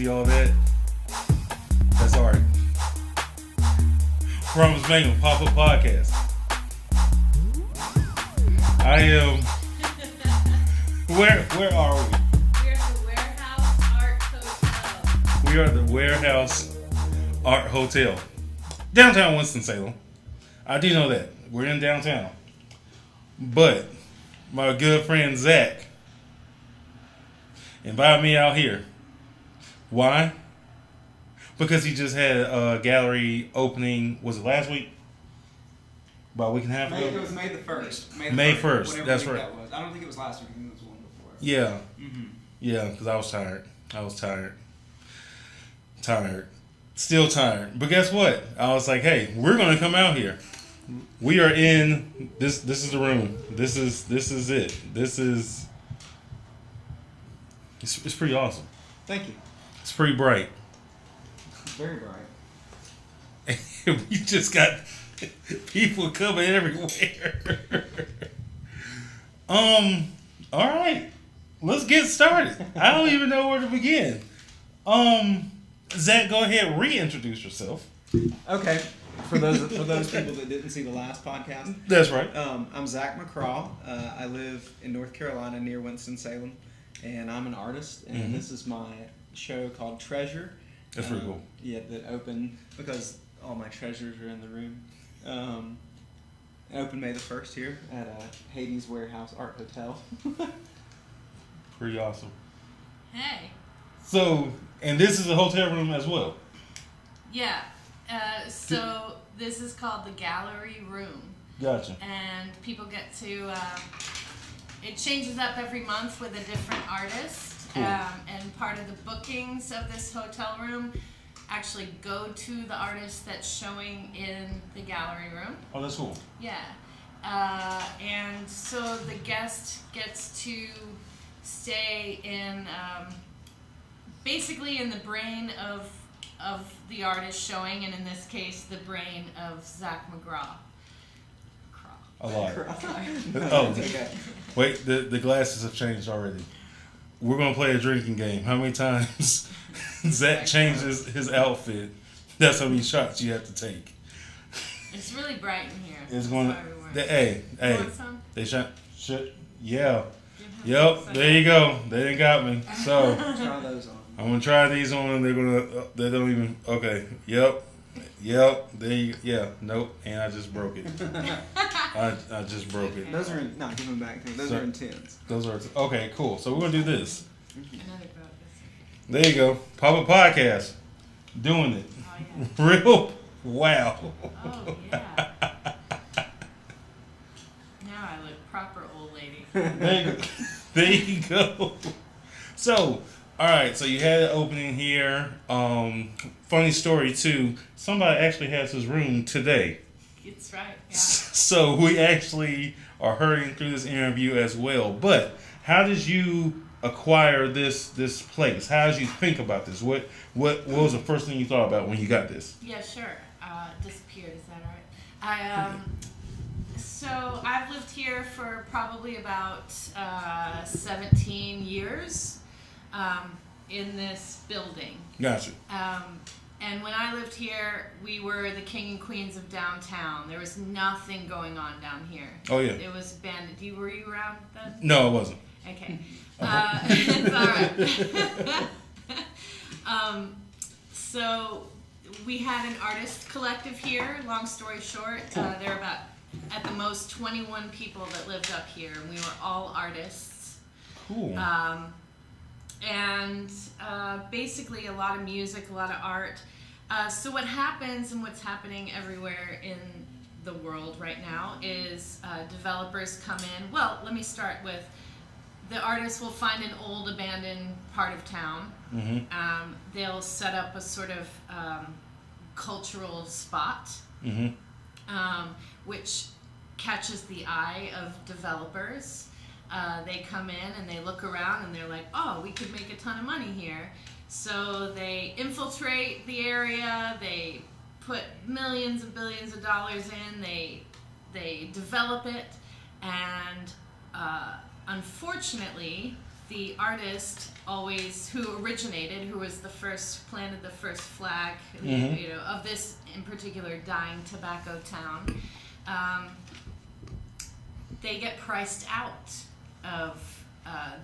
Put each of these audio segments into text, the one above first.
see all that? That's art. Promise Magnum Pop-Up Podcast. I am... Where are we? We are the Warehouse Art Hotel. Downtown Winston-Salem. I do know that. We're in downtown. But my good friend Zach invited me out here. Why? Because he just had a gallery opening, was it last week? About a week and a half ago? It was May the 1st. May 1st, that's right. That was. I don't think it was last week, I think it was one before. Yeah. Mm-hmm. Yeah, because I was tired. Still tired. But guess what? I was like, hey, we're going to come out here. We are in, this is the room. This is it. It's pretty awesome. Thank you. It's pretty bright. Very bright. We just got people coming everywhere. All right. Let's get started. I don't even know where to begin. Zach, go ahead and reintroduce yourself. Okay. For those people that didn't see the last podcast. That's right. I'm Zach McCraw. I live in North Carolina near Winston-Salem, and I'm an artist, and this is my show called Treasure. That's pretty cool. Yeah, that opened because all my treasures are in the room. It opened May the 1st here at Hades Warehouse Art Hotel. Pretty awesome. Hey. So, and this is a hotel room as well. Yeah. So this is called the gallery room. Gotcha. And people get to, it changes up every month with a different artist. Cool. And part of the bookings of this hotel room actually go to the artist that's showing in the gallery room. Oh, that's cool. Yeah. And so the guest gets to stay in, basically in the brain of the artist showing, and in this case, the brain of Zach McGraw. A lot. No, Oh, okay. Wait, the glasses have changed already. We're going to play a drinking game. How many times Zach changes his outfit? That's how many shots you have to take. It's really bright in here. It's going to... Hey. Want some? They yeah. Yep, there you go. They done got me. So... Try those on. I'm going to try these on, and they don't even... Okay. Yep. There you... Yeah. Nope. And I just broke it. I just broke it. Those are in... No, give them back to me. Those are in tens. Those are... Okay, cool. So we're going to do this. Another boat. There you go. Pop-Up Podcast. Doing it. Oh, yeah. Real? Wow. Oh, yeah. Now I look proper old lady. There you go. So, all right. So you had an opening here. Funny story, too. Somebody actually has his room today. It's right, yeah. So we actually are hurrying through this interview as well. But how did you acquire this place? How did you think about this? What was the first thing you thought about when you got this? Yeah, sure. Disappeared, is that all right? So I've lived here for probably about 17 years in this building. Gotcha. And when I lived here, we were the king and queens of downtown. There was nothing going on down here. Oh, yeah. It was abandoned. Were you around then? No, I wasn't. Okay. It's all right. So we had an artist collective here. Long story short, there were about, at the most, 21 people that lived up here, and we were all artists. Cool. And basically a lot of music, a lot of art. So what happens, and what's happening everywhere in the world right now, is developers come in. Well, let me start with, the artists will find an old abandoned part of town. Mm-hmm. They'll set up a sort of cultural spot, which catches the eye of developers. They come in and they look around and they're like, oh, we could make a ton of money here. So they infiltrate the area, they put millions and billions of dollars in, they develop it, and unfortunately, the artist always, who originated, who was the first, planted the first flag, you know, of this in particular dying tobacco town, they get priced out of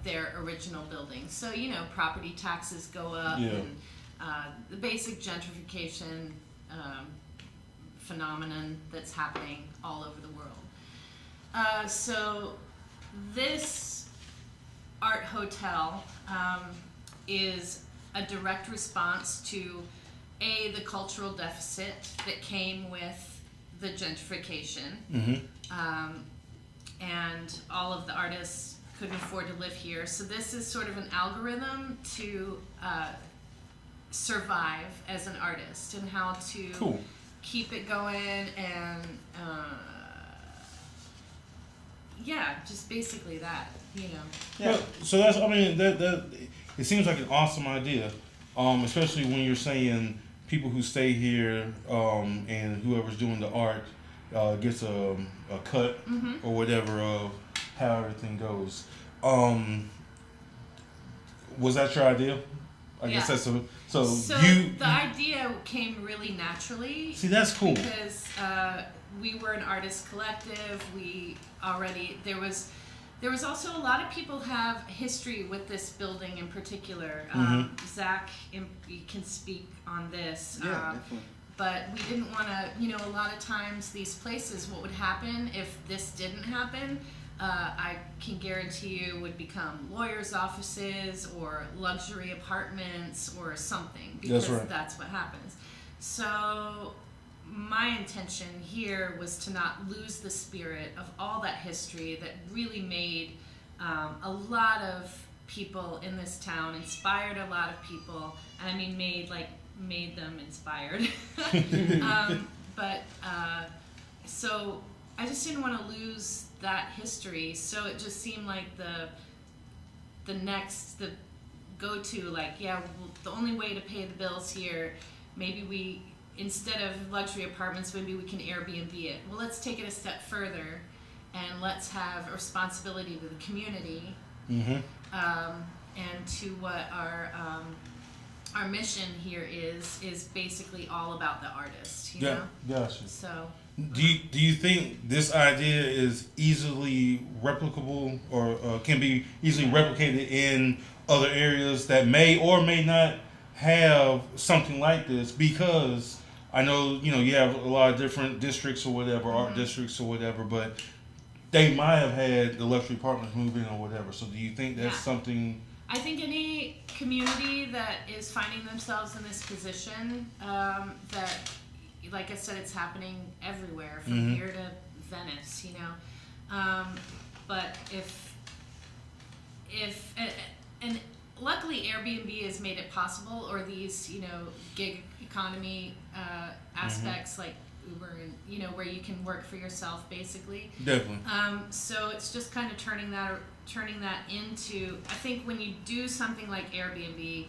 their original building. So, you know, property taxes go up, and the basic gentrification phenomenon that's happening all over the world. So this art hotel is a direct response to the cultural deficit that came with the gentrification, and all of the artists couldn't afford to live here. So this is sort of an algorithm to survive as an artist and how to keep it going, and just basically that, you know. Well, so that's, I mean, that it seems like an awesome idea, especially when you're saying people who stay here, and whoever's doing the art gets a cut or whatever of how everything goes. Was that your idea? I guess that's so the idea came really naturally. See, that's cool. Because we were an artist collective. There was also a lot of people have history with this building in particular. Zach, you can speak on this. Yeah, definitely. But we didn't want to, you know, a lot of times these places, what would happen if this didn't happen? I can guarantee you would become lawyers' offices or luxury apartments or something, because that's what happens. So my intention here was to not lose the spirit of all that history that really made a lot of people in this town, inspired a lot of people, and I mean made them inspired. So I just didn't want to lose that history, so it just seemed like the go-to, like, the only way to pay the bills here, maybe we, instead of luxury apartments, maybe we can Airbnb it. Well, let's take it a step further, and let's have a responsibility to the community, and to what our mission here is basically all about the artist, you know? Gotcha. So do you think this idea is easily replicable, or can be easily replicated in other areas that may or may not have something like this? Because I know, you know, you have a lot of different districts or whatever, art districts or whatever, but they might have had the luxury apartments move in or whatever. So do you think that's something? I think any community that is finding themselves in this position, that, like I said, it's happening everywhere, from here to Venice, you know. But if and luckily Airbnb has made it possible, or these, you know, gig economy aspects like Uber, and, you know, where you can work for yourself basically. Definitely. So it's just kind of turning that into, I think when you do something like Airbnb,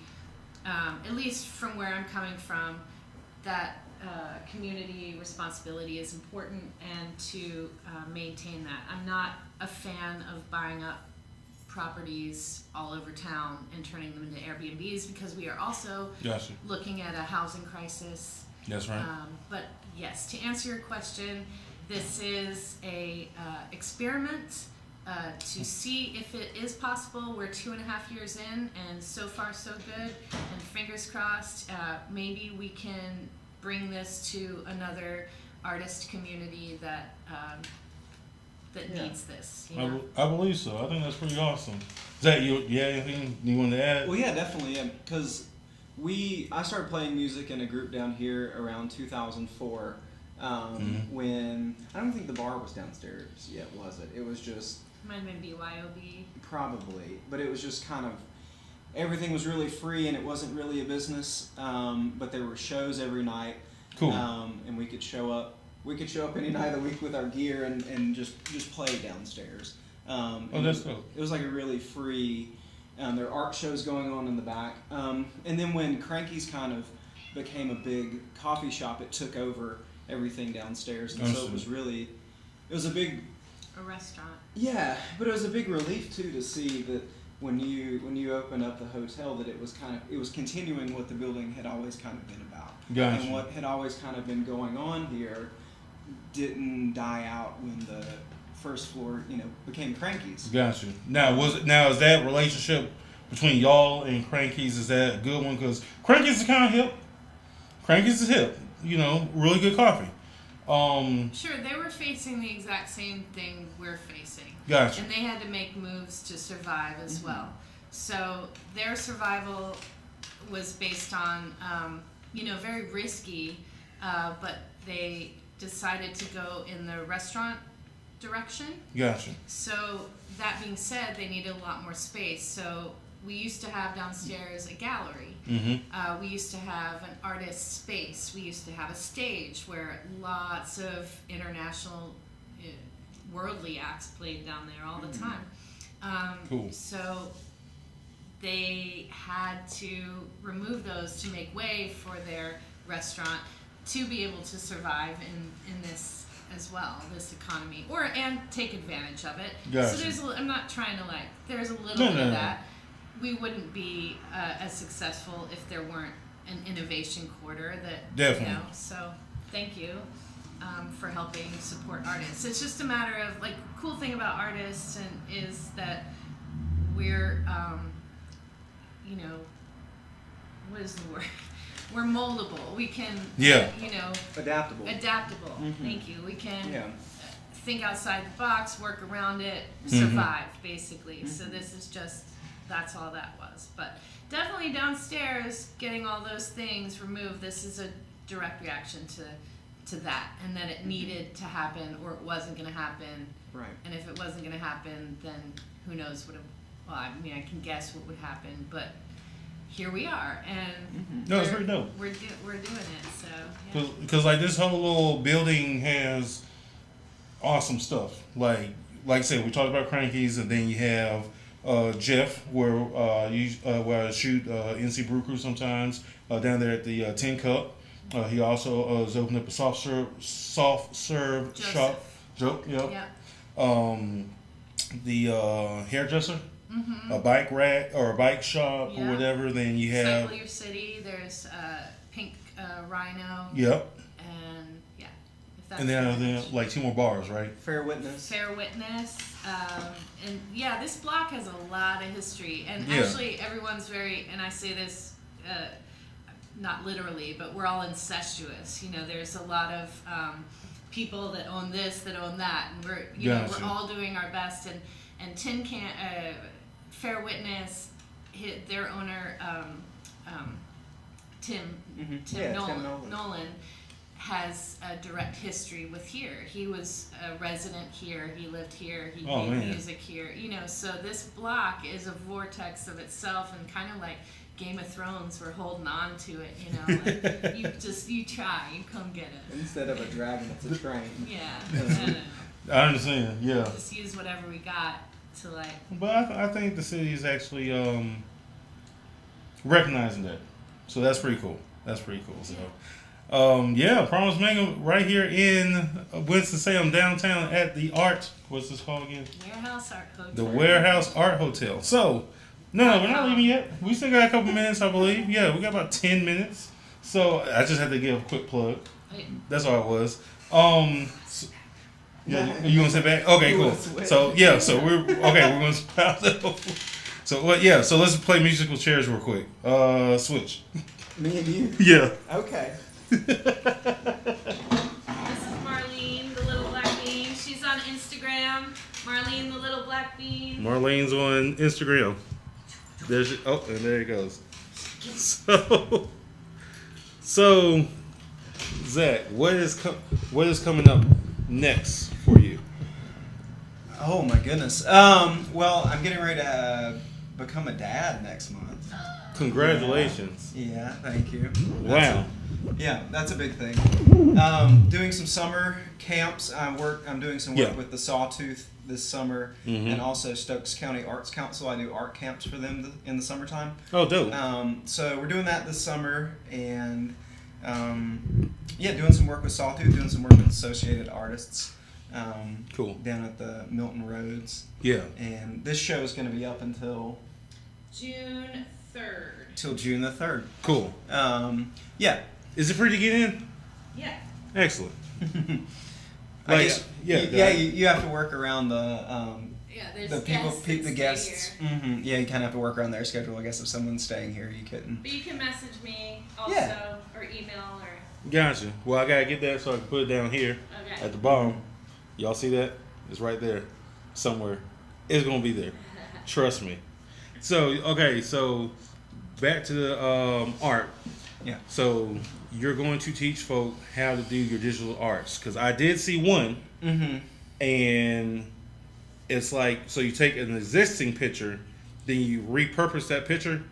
at least from where I'm coming from, that community responsibility is important, and to maintain that. I'm not a fan of buying up properties all over town and turning them into Airbnbs, because we are also looking at a housing crisis. That's right. But yes, to answer your question, this is a experiment to see if it is possible. We're 2.5 years in, and so far so good, and fingers crossed, maybe we can bring this to another artist community that needs this. You know? I believe so. I think that's pretty awesome. Is that you have anything you want to add? Well, yeah, definitely. Because I started playing music in a group down here around 2004. When I don't think the bar was downstairs yet, was it? It was just might have been B.R.B. Probably, but it was just kind of, everything was really free, and it wasn't really a business. But there were shows every night. Cool. And we could show up. We could show up any night of the week with our gear and just play downstairs. That's cool. It was like a really free. There are art shows going on in the back. And then when Cranky's kind of became a big coffee shop, it took over everything downstairs, and so it was a big. A restaurant. Yeah, but it was a big relief too to see that when you open up the hotel that it was continuing what the building had always kind of been about. Gotcha. And what had always kind of been going on here didn't die out when the first floor, became Cranky's. Gotcha. Now is that relationship between y'all and Cranky's, is that a good one? Because Cranky's is kind of hip. Cranky's is hip. Really good coffee. Sure, they were facing the exact same thing we're facing. Gotcha. And they had to make moves to survive as well. So their survival was based on, very risky, but they decided to go in the restaurant direction. Gotcha. So that being said, they needed a lot more space. So we used to have downstairs a gallery. Mm-hmm. We used to have an artist space. We used to have a stage where lots of international, worldly acts played down there all the time. Cool. So they had to remove those to make way for their restaurant to be able to survive in this as well, this economy, and take advantage of it. Gotcha. So I'm not trying to there's a little bit of that. We wouldn't be as successful if there weren't an innovation quarter that, definitely. So thank you for helping support artists. It's just a matter of cool thing about artists is that we're what is the word? We're moldable. We can adaptable. Mm-hmm. Thank you. We can think outside the box, work around it, Mm-hmm. survive basically. Mm-hmm. So this is that's all that was. But definitely downstairs, getting all those things removed, this is a direct reaction to that, and that it needed to happen or it wasn't going to happen. Right. And if it wasn't going to happen, then who knows I can guess what would happen, but here we are, and no, it's very dope. We're doing it, so because this whole little building has awesome stuff. Like I said, we talked about Cranky's, and then you have Jeff, where I shoot NC Brew Crew sometimes down there at the Tin Cup. He also has opened up a soft serve Joseph. shop. Joe, yeah. The hairdresser. Mm-hmm. A bike rack or a bike shop or whatever. Then you have Cycle Your City. There's Pink Rhino. Yep. And and then like 2 more bars, right? Fair Witness. And this block has a lot of history. And actually, everyone's very, and I say this not literally, but we're all incestuous. There's a lot of people that own this, that own that, and we're all doing our best. And Tin Can. Fair Witness, their owner, Tim Nolan, has a direct history with here. He was a resident here. He lived here. He made music here. So this block is a vortex of itself, and kind of like Game of Thrones, we're holding on to it. You try, you come get it. Instead of a dragon, it's a train. Yeah. I understand. Yeah. Just use whatever we got. But I think the city is actually recognizing that, so that's pretty cool. So, Promise Mango right here in Winston-Salem downtown at the Art. What's this called again? Warehouse Art Hotel. The Warehouse Art Hotel. So, no, we're not leaving yet. We still got a couple minutes, I believe. Yeah, we got about 10 minutes. So I just had to give a quick plug. That's all it was. Yeah, you want to sit back? Okay, cool. So we're going to stop. So let's play musical chairs real quick. Switch. Me and you? Yeah. Okay. This is Marlene, the Little Black Bean. She's on Instagram. Marlene, the Little Black Bean. Marlene's on Instagram. And there it goes. So Zach, what is coming up next for you? Oh my goodness. Well, I'm getting ready to become a dad next month. Congratulations. Yeah, thank you. Wow. That's a big thing. Doing some summer camps. I'm doing some work with the Sawtooth this summer, and also Stokes County Arts Council. I do art camps for them in the summertime. Oh, dope. So we're doing that this summer, and doing some work with Sawtooth, doing some work with Associated Artists. Cool. Down at the Milton Roads. Yeah. And this show is going to be up until June 3rd. Till June the 3rd. Cool. Yeah. Is it free to get in? Yeah. Excellent. I guess, yeah, you have to work around the there's the people, guests the that guests. stay here. Mm-hmm. Yeah, you kind of have to work around their schedule. I guess if someone's staying here, you couldn't. But you can message me also, Yeah. or email, or... Gotcha. Well, I gotta get that so I can put it down here Okay. at the bottom. Y'all see that? It's right there, somewhere. It's gonna be there. Trust me. So okay, so back to the art. Yeah. So you're going to teach folk how to do your digital arts, because I did see one, and it's like, so you take an existing picture, then you repurpose that picture.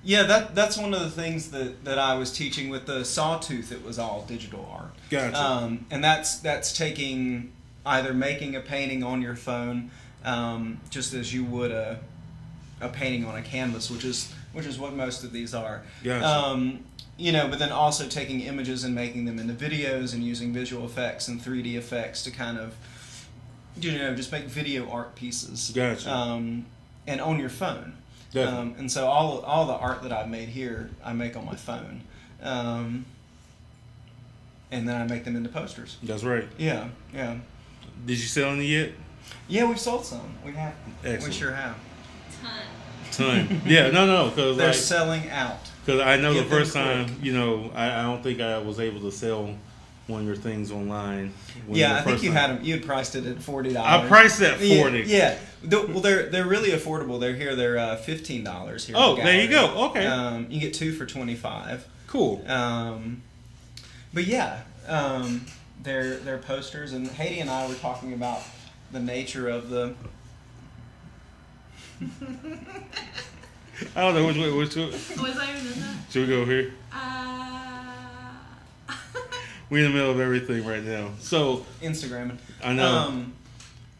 Yeah, that's one of the things that I was teaching with the Sawtooth. It was all digital art. Gotcha. And that's taking, either making a painting on your phone, just as you would a painting on a canvas, which is what most of these are. Gotcha. But then also taking images and making them into videos and using visual effects and 3D effects to kind of, just make video art pieces. Gotcha. And on your phone. Definitely. And so all the art that I've made here, I make on my phone. And then I make them into posters. That's right. Yeah. Did you sell any yet? Yeah, we've sold some. We have. Excellent. We sure have. Ton. Yeah, no, because They're selling out. Because I know Get the first them time, I don't think I was able to sell one of your things online. Yeah, I think you had them. You had priced it at $40. I priced it at $40. Yeah. Well, they're really affordable. They're here. They're $15 here. Oh, at the there you gallery. go. Okay. You get 2 for $25. Cool. But yeah, they're posters, and Haiti and I were talking about the nature of the. I don't know which way. Was I even in that? Should we go here? We're in the middle of everything right now. So Instagramming. I know.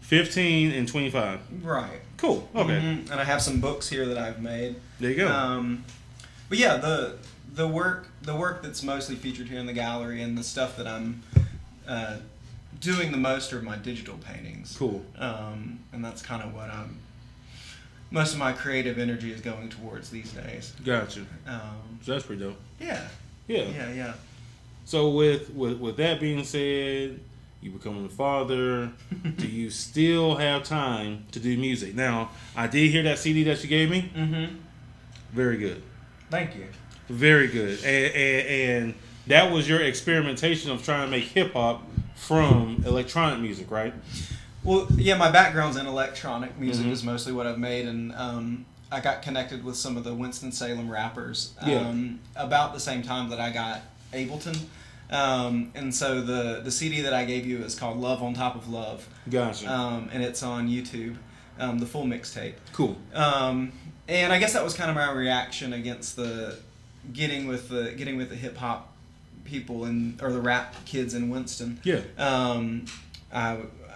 15 and 25. Right. Cool. Okay. Mm-hmm. And I have some books here that I've made. There you go. But yeah, the work that's mostly featured here in the gallery, and the stuff that I'm doing the most are my digital paintings. Cool. And that's kind of what most of my creative energy is going towards these days. Gotcha. So that's pretty dope. Yeah. Yeah. Yeah. So with that being said, you becoming a father, do you still have time to do music? Now, I did hear that CD that you gave me. Mm-hmm. Very good. Thank you. Very good. And that was your experimentation of trying to make hip hop from electronic music, right? Well, yeah, my background's in electronic music is mostly what I've made, and I got connected with some of the Winston-Salem rappers about the same time that I got Ableton. And so the CD that I gave you is called Love on Top of Love. Gotcha. And it's on YouTube, the full mixtape. Cool. And I guess that was kind of my reaction against the getting with the hip hop people or the rap kids in Winston. Yeah.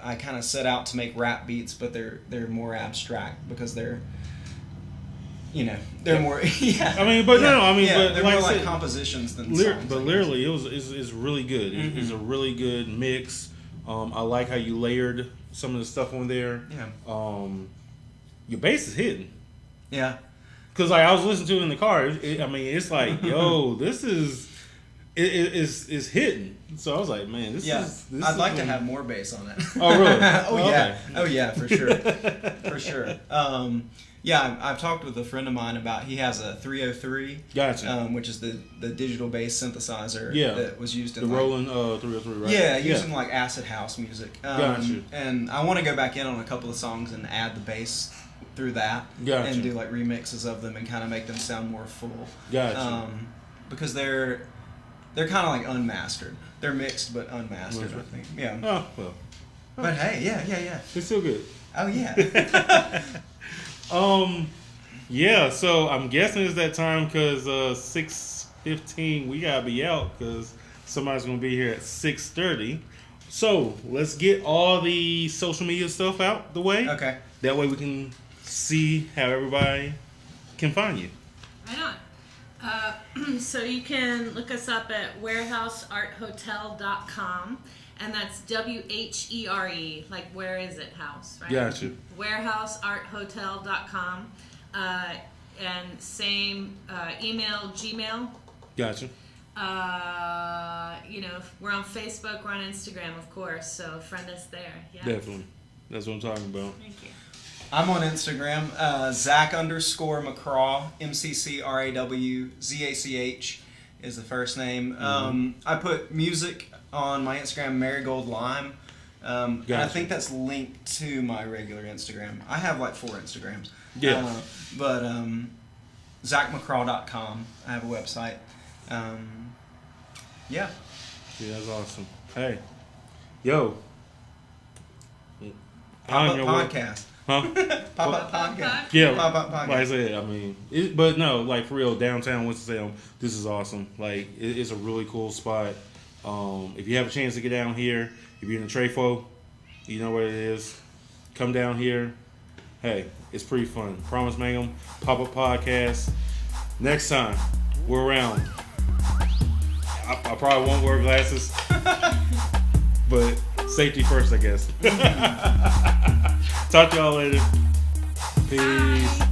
I kind of set out to make rap beats, but they're more abstract because they're more. Yeah. I mean, but yeah, no. I mean, yeah, but they're like more I like said, compositions than songs. But literally, it's really good. It's a really good mix. I like how you layered some of the stuff on there. Yeah. Your bass is hidden. Yeah. Because like I was listening to it in the car. It's like, yo, this is. It's hidden. So I was like, man, this is. I'd like to have more bass on it. Oh really? Yeah. Oh yeah, for sure. For sure. Yeah, I've talked with a friend of mine about. He has a 303. Gotcha. Which is the digital bass synthesizer. Yeah. That was used in the Roland 303, right? Yeah, using like acid house music. Gotcha. And I want to go back in on a couple of songs and add the bass through that. Gotcha. And do like remixes of them and kind of make them sound more full. Gotcha. Because they're kind of like unmastered. They're mixed but unmastered, I think. Yeah. Oh well. But hey, yeah. It's still good. Oh yeah. Yeah. So I'm guessing it's that time because 6:15 we gotta be out because somebody's gonna be here at 6:30. So let's get all the social media stuff out the way. Okay. That way we can see how everybody can find you. Right on. So you can look us up at warehousearthotel.com, and that's WHERE, like where is it house, right? Gotcha. Warehousearthotel.com. and same email, Gmail. Gotcha. We're on Facebook, we're on Instagram, of course, so friend us there. Yeah. Definitely. That's what I'm talking about. Thank you. I'm on Instagram, Zach_McCraw, MCCRAWZACH is the first name. I put music on my Instagram, Marigold Lime. And I think that's linked to my regular Instagram. I have like 4 Instagrams. Yeah. ZachMcCraw.com. I have a website. Yeah. Yeah, that's awesome. Hey. Yo. Pop-up podcast. Huh? Pop-up podcast. Yeah. Pop-up podcast. Like I said, I mean, but no, like for real, downtown Winston-Salem, this is awesome. Like, it's a really cool spot. If you have a chance to get down here, if you're in the Trefo, you know what it is. Come down here. Hey, it's pretty fun. Promise Mangum, Pop-Up Podcast. Next time, we're around. I probably won't wear glasses. But safety first, I guess. Talk to y'all later. Peace. Bye.